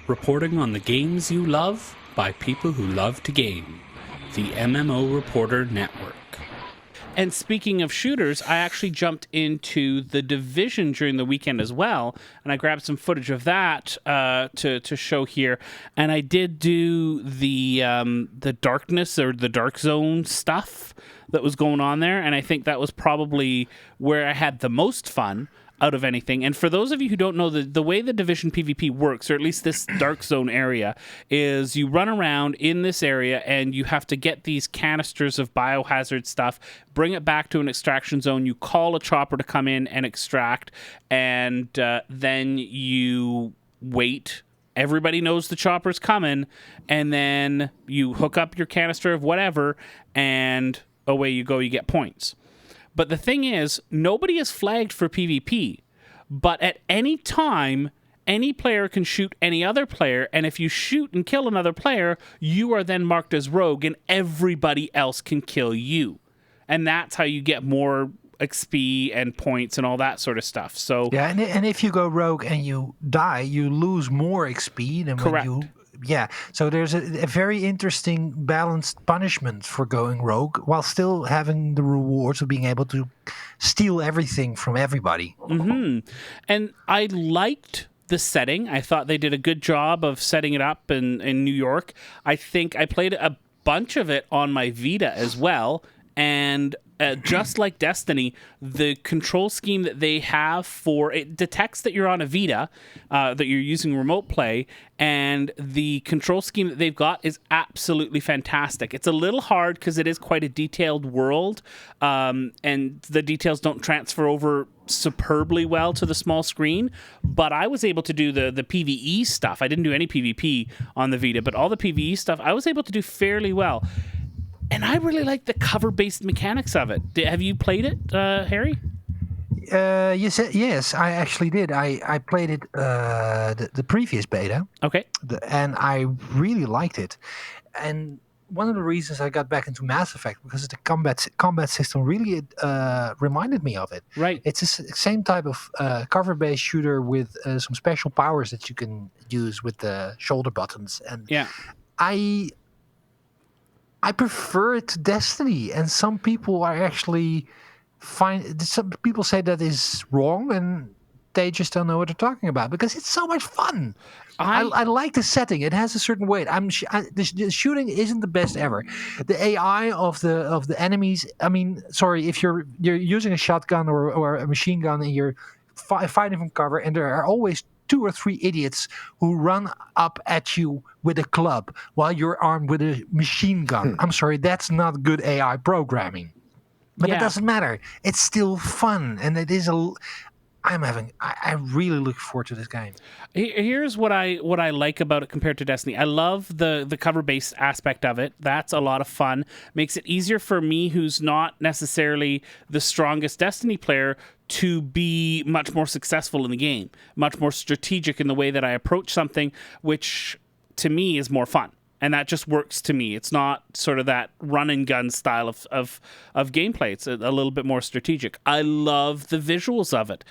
Reporting on the games you love by people who love to game. The MMO Reporter Network. And speaking of shooters, I actually jumped into The Division during the weekend as well, and I grabbed some footage of that to show here. And I did do the darkness or the dark zone stuff that was going on there, and I think that was probably where I had the most fun out of anything. And for those of you who don't know, the way the Division PvP works, or at least this dark zone area, is you run around in this area and you have to get these canisters of biohazard stuff, bring it back to an extraction zone, you call a chopper to come in and extract, and then you wait. Everybody knows the chopper's coming, and then you hook up your canister of whatever, and away you go, you get points. But the thing is, nobody is flagged for PvP, but at any time, any player can shoot any other player, and if you shoot and kill another player, you are then marked as rogue, and everybody else can kill you. And that's how you get more XP and points and all that sort of stuff. So yeah, and if you go rogue and you die, you lose more XP than correct. when you... Yeah, so there's a very interesting balanced punishment for going rogue while still having the rewards of being able to steal everything from everybody. Mm-hmm. And I liked the setting. I thought they did a good job of setting it up in New York. I think I played a bunch of it on my Vita as well, and just like Destiny, the control scheme that they have for it detects that you're on a Vita, that you're using remote play, and the control scheme that they've got is absolutely fantastic. It's a little hard because it is quite a detailed world, and the details don't transfer over superbly well to the small screen, but I was able to do the PvE stuff. I didn't do any PvP on the Vita, but all the PvE stuff I was able to do fairly well. And I really like the cover-based mechanics of it. Have you played it, Harry? Yes, I actually did. I played it the previous beta. Okay. And I really liked it. And one of the reasons I got back into Mass Effect because the combat system really reminded me of it. Right. It's the same type of cover-based shooter with some special powers that you can use with the shoulder buttons. And yeah, I prefer it to Destiny, and some people are actually some people say that is wrong, and they just don't know what they're talking about because it's so much fun. I like the setting; it has a certain weight. The shooting isn't the best ever. The AI of the enemies. I mean, sorry, if you're using a shotgun or a machine gun and you're fighting from cover, and there are always 2 or 3 idiots who run up at you with a club while you're armed with a machine gun. I'm sorry, that's not good AI programming. But it doesn't matter. It's still fun, and it is I really look forward to this game. Here's what I like about it compared to Destiny. I love the cover-based aspect of it. That's a lot of fun. Makes it easier for me, who's not necessarily the strongest Destiny player, to be much more successful in the game, much more strategic in the way that I approach something, which to me is more fun. And that just works to me. It's not sort of that run and gun style of gameplay. It's a little bit more strategic. I love the visuals of it.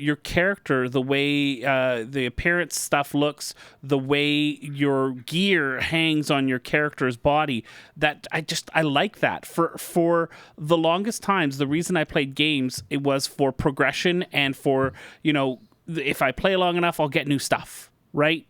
Your character, the way the appearance stuff looks, the way your gear hangs on your character's body. That I like that. For the longest times, the reason I played games, it was for progression and for, if I play long enough, I'll get new stuff, right?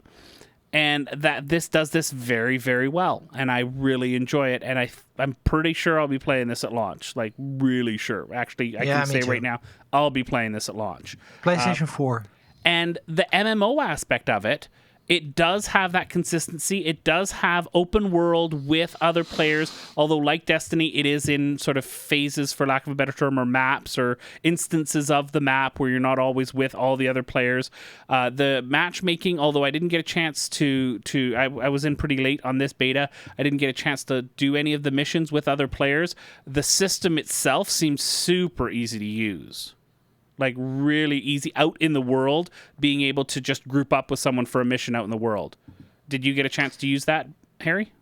And that this does this very, very well, and I really enjoy it. And I'm pretty sure I'll be playing this at launch. Like, really sure. Actually, I can say right now, I'll be playing this at launch. PlayStation 4. And the MMO aspect of it, it does have that consistency. It does have open world with other players, although like Destiny, it is in sort of phases, for lack of a better term, or maps or instances of the map where you're not always with all the other players. The matchmaking, although I didn't get a chance I was in pretty late on this beta, I didn't get a chance to do any of the missions with other players. The system itself seems super easy to use. Like, really easy out in the world, being able to just group up with someone for a mission out in the world. Did you get a chance to use that, Harry?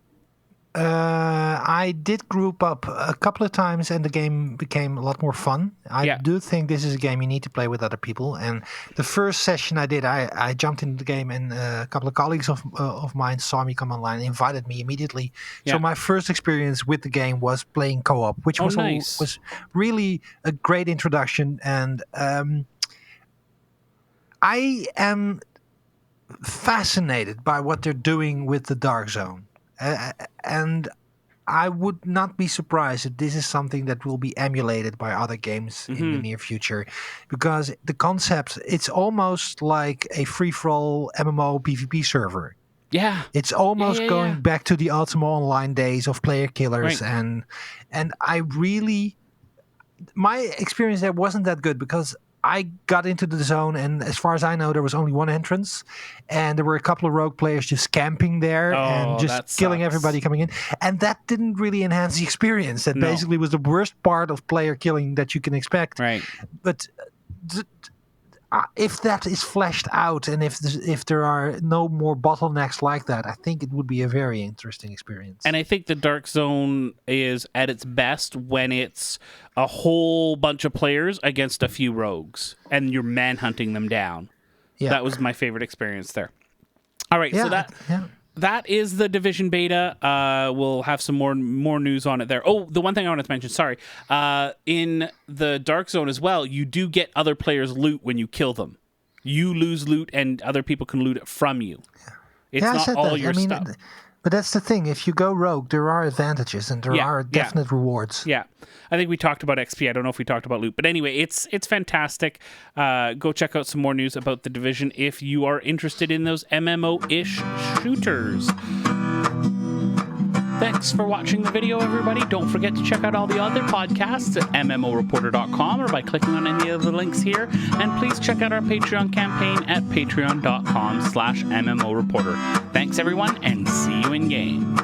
I did group up a couple of times, and the game became a lot more fun. I do think this is a game you need to play with other people. And the first session I did, I jumped into the game, and a couple of colleagues of mine saw me come online and invited me immediately. Yeah. So my first experience with the game was playing co-op, which was nice. was really a great introduction. And I am fascinated by what they're doing with the Dark Zone. And I would not be surprised if this is something that will be emulated by other games in the near future, because the concept, it's almost like a free-for-all MMO PvP server. Yeah. It's almost going back to the Ultima Online days of player killers. Right. And I really, my experience there wasn't that good, because I got into the zone, and as far as I know, there was only one entrance, and there were a couple of rogue players just camping there and just killing everybody coming in, and that didn't really enhance the experience. That basically was the worst part of player killing that you can expect. Right. But if that is fleshed out, and if there are no more bottlenecks like that, I think it would be a very interesting experience. And I think the Dark Zone is at its best when it's a whole bunch of players against a few rogues, and you're manhunting them down. Yeah. That was my favorite experience there. All right, so that is the Division beta. We'll have some more news on it there. Oh, the one thing I wanted to mention, sorry. In the Dark Zone as well, you do get other players' loot when you kill them. You lose loot, and other people can loot it from you. It's not all your stuff. But that's the thing. If you go rogue, there are advantages, and there are definite rewards. Yeah. I think we talked about XP. I don't know if we talked about loot. But anyway, it's fantastic. Go check out some more news about The Division if you are interested in those MMO-ish shooters. Thanks for watching the video, everybody. Don't forget to check out all the other podcasts at MMOReporter.com or by clicking on any of the links here. And please check out our Patreon campaign at patreon.com/MMOReporter. Thanks, everyone, and see you in game.